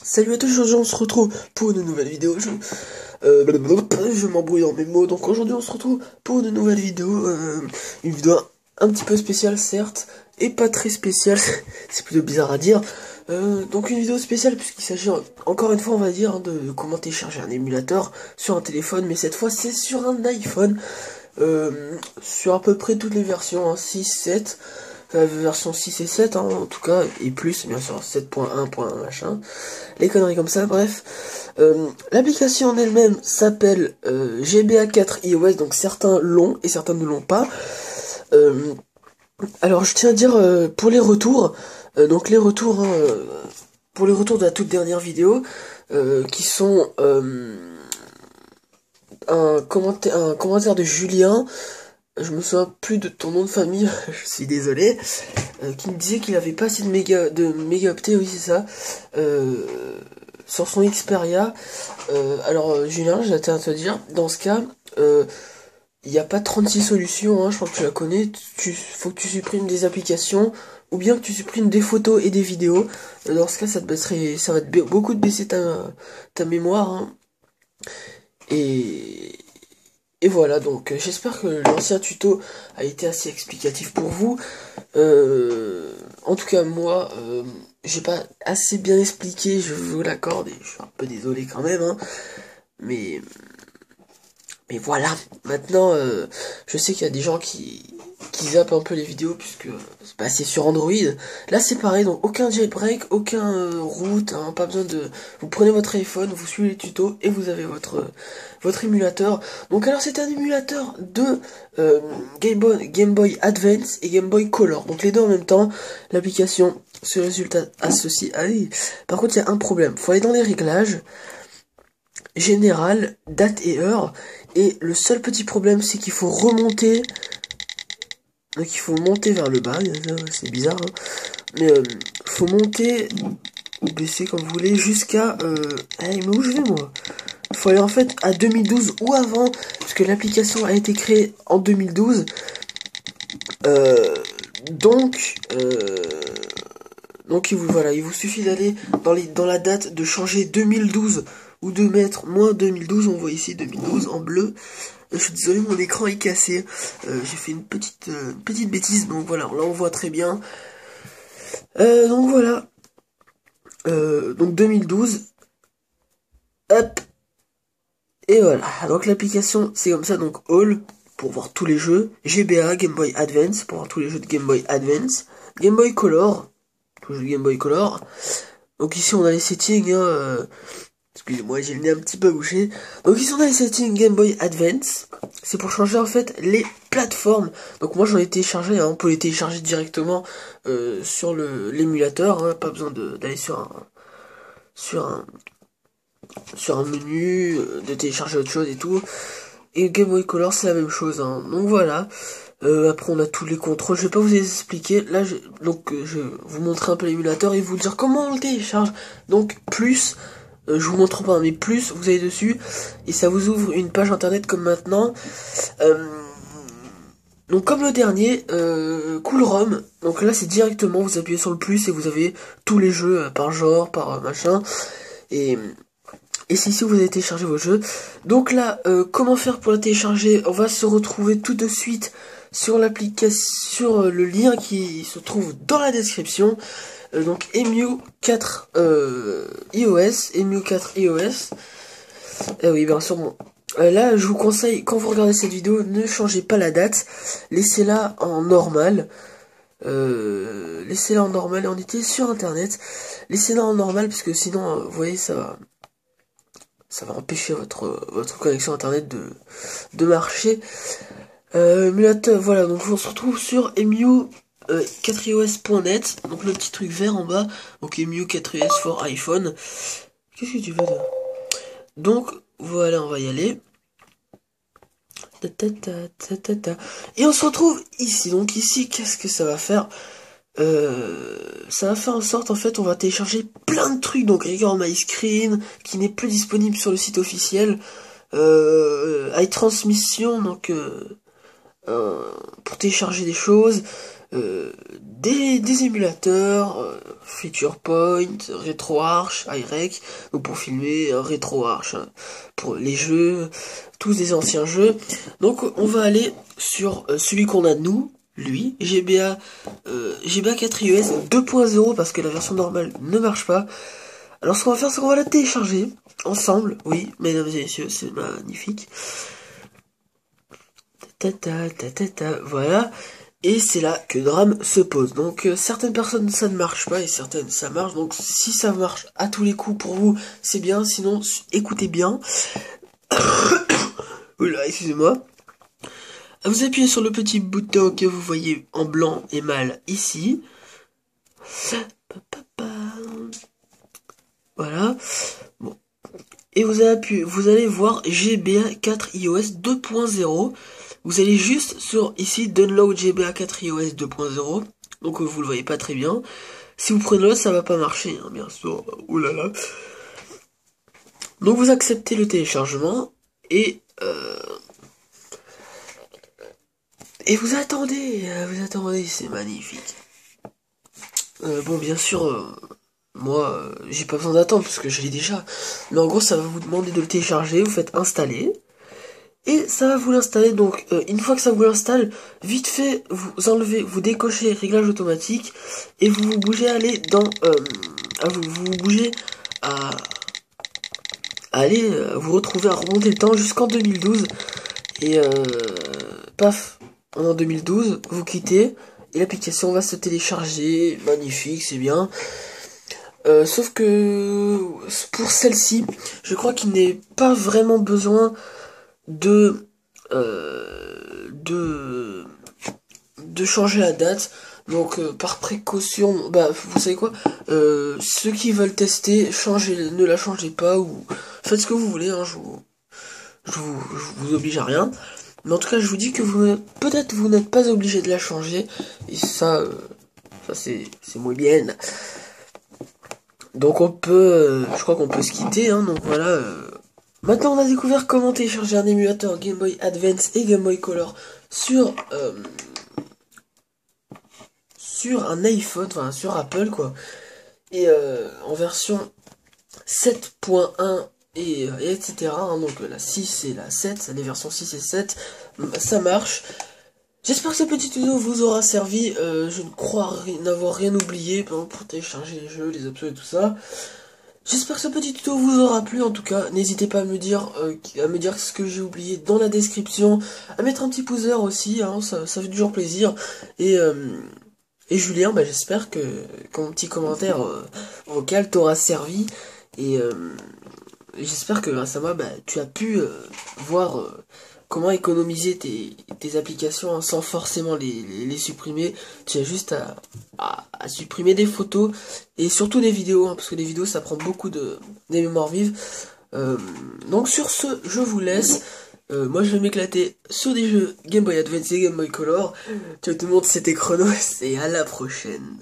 Salut à tous, aujourd'hui on se retrouve pour une nouvelle vidéo. Je m'embrouille dans mes mots, donc aujourd'hui on se retrouve pour une nouvelle vidéo. Une vidéo un petit peu spéciale, certes, et pas très spéciale, c'est plutôt bizarre à dire. Donc une vidéo spéciale puisqu'il s'agit encore une fois, on va dire, de comment télécharger un émulateur sur un téléphone, mais cette fois c'est sur un iPhone. Sur à peu près toutes les versions, hein, 6, 7. Version 6 et 7 hein, en tout cas, et plus bien sûr 7.1, machin, les conneries comme ça, bref. L'application en elle-même s'appelle GBA4 iOS, donc certains l'ont et certains ne l'ont pas. Alors je tiens à dire pour les retours, donc les retours, hein, pour les retours de la toute dernière vidéo, qui sont un commentaire de Julien. Je me souviens plus de ton nom de famille, je suis désolé, qui me disait qu'il avait pas assez de mégaoctets, oui c'est ça, sur son Xperia. Alors Julien, j'ai à te dire, dans ce cas, il n'y a pas 36 solutions, hein, je crois que tu la connais, faut que tu supprimes des applications, ou bien que tu supprimes des photos et des vidéos. Dans ce cas, ça va te beaucoup te baisser ta mémoire, hein. Et voilà, donc j'espère que l'ancien tuto a été assez explicatif pour vous. En tout cas, moi, j'ai pas assez bien expliqué, je vous l'accorde, et je suis un peu désolé quand même, hein. Mais voilà, maintenant, je sais qu'il y a des gens qui zappent un peu les vidéos, puisque bah, c'est sur Android. Là, c'est pareil, donc aucun jailbreak, aucun root, hein, pas besoin de... Vous prenez votre iPhone, vous suivez les tutos, et vous avez votre émulateur. Donc alors, c'est un émulateur de Game Boy Advance et Game Boy Color. Donc les deux en même temps, l'application, ce résultat associé... Ah oui, par contre, il y a un problème. Faut aller dans les réglages, général, date et heure, et le seul petit problème c'est qu'il faut remonter, donc il faut monter vers le bas, c'est bizarre, hein. Mais faut monter ou baisser comme vous voulez jusqu'à mais où je vais moi? Faut aller en fait à 2012 ou avant, parce que l'application a été créée en 2012, donc voilà, il vous suffit d'aller dans la date, de changer 2012 ou de mettre moins 2012, on voit ici 2012 en bleu. Je suis désolé, mon écran est cassé. J'ai fait une petite bêtise, donc voilà, là on voit très bien. Donc voilà. Donc 2012. Hop. Et voilà. Donc l'application, c'est comme ça, donc All, pour voir tous les jeux. GBA, Game Boy Advance, pour voir tous les jeux de Game Boy Advance. Game Boy Color. Game Boy Color. Donc ici on a les settings, hein, excusez-moi, j'ai le nez un petit peu bouché. Donc ici on a les settings Game Boy Advance. C'est pour changer en fait les plateformes. Donc moi j'en ai téléchargé, hein, on peut les télécharger directement sur l'émulateur, hein, pas besoin d'aller sur un menu, de télécharger autre chose et tout. Et Game Boy Color c'est la même chose, hein. Donc voilà. Après on a tous les contrôles, je vais pas vous expliquer, là je vais vous montrer un peu l'émulateur et vous dire comment on le télécharge. Donc plus, je vous montre pas, mais plus vous allez dessus et ça vous ouvre une page internet comme maintenant. Donc comme le dernier, Cool ROM, donc là c'est directement, vous appuyez sur le plus et vous avez tous les jeux par genre, par machin, et c'est ici où vous allez télécharger vos jeux. Donc là, comment faire pour la télécharger? On va se retrouver tout de suite sur l'application, sur le lien qui se trouve dans la description. Donc EMU4 iOS. Oui, bien sûr. Bon. Là, je vous conseille, quand vous regardez cette vidéo, ne changez pas la date. Laissez-la en normal. Laissez-la en normal. On était sur internet. Laissez-la en normal parce que sinon, vous voyez, ça va empêcher votre connexion internet de marcher. Émulateur, voilà, donc on se retrouve sur emu4ios.net, donc le petit truc vert en bas, donc emu4ios for iPhone. Qu'est-ce que tu veux là? Donc voilà, on va y aller. Et on se retrouve ici. Donc ici, qu'est-ce que ça va faire? Ça va faire en sorte, en fait, on va télécharger plein de trucs. Donc Record My Screen, qui n'est plus disponible sur le site officiel. iTransmission, donc pour télécharger des choses. des émulateurs, Feature Point, RetroArch, iRec, donc pour filmer, RetroArch pour les jeux, tous des anciens jeux. Donc on va aller sur celui qu'on a nous, lui, GBA 4 iOS 2.0 parce que la version normale ne marche pas. Alors ce qu'on va faire, c'est qu'on va la télécharger ensemble, oui, mesdames et messieurs, c'est magnifique. Voilà. Et c'est là que le drame se pose. Donc certaines personnes ça ne marche pas et certaines ça marche. Donc si ça marche à tous les coups pour vous, c'est bien. Sinon, écoutez bien. Oula, excusez-moi. Vous appuyez sur le petit bouton que vous voyez en blanc et mâle ici. Voilà. Bon. Et vous allez voir GBA 4 iOS 2.0. Vous allez juste sur ici Download GBA 4 iOS 2.0. Donc vous le voyez pas très bien. Si vous prenez là, ça va pas marcher, hein, bien sûr. Oulala. Donc vous acceptez le téléchargement et vous attendez, c'est magnifique. Bon, bien sûr, moi, j'ai pas besoin d'attendre parce que je l'ai déjà. Mais en gros, ça va vous demander de le télécharger. Vous faites installer. Et ça va vous l'installer, donc une fois que ça vous l'installe, vite fait, vous enlevez, vous décochez réglage automatique, et vous vous bougez à aller dans, vous bougez à aller vous retrouver à remonter le temps jusqu'en 2012, et paf, en 2012, vous quittez, et l'application va se télécharger, magnifique, c'est bien. Sauf que pour celle-ci, je crois qu'il n'est pas vraiment besoin de changer la date. Donc par précaution, bah vous savez quoi, ceux qui veulent tester, ne la changez pas ou faites ce que vous voulez, hein, je vous oblige à rien. Mais en tout cas, je vous dis que peut-être vous n'êtes pas obligé de la changer, et ça c'est muy bien. Donc on peut, je crois qu'on peut se quitter, hein, donc voilà. Maintenant, on a découvert comment télécharger un émulateur Game Boy Advance et Game Boy Color sur un iPhone, enfin sur Apple quoi. Et en version 7.1 et etc. Hein, donc la 6 et la 7, les versions 6 et 7, ça marche. J'espère que ce petit tuto vous aura servi. Je ne crois n'avoir rien oublié pour télécharger les jeux, les options et tout ça. J'espère que ce petit tuto vous aura plu. En tout cas, n'hésitez pas à me dire ce que j'ai oublié dans la description, à mettre un petit pouce vert aussi, hein, ça fait toujours plaisir. Et Julien, bah, j'espère que mon petit commentaire vocal t'aura servi. Et j'espère que grâce à moi, bah, tu as pu voir comment économiser tes applications, hein, sans forcément les supprimer. Tu as juste à supprimer des photos et surtout des vidéos, hein, parce que les vidéos ça prend beaucoup des mémoires vives. Donc sur ce, je vous laisse. Moi je vais m'éclater sur des jeux Game Boy Advance et Game Boy Color. Ciao tout le monde, c'était Chronos et à la prochaine.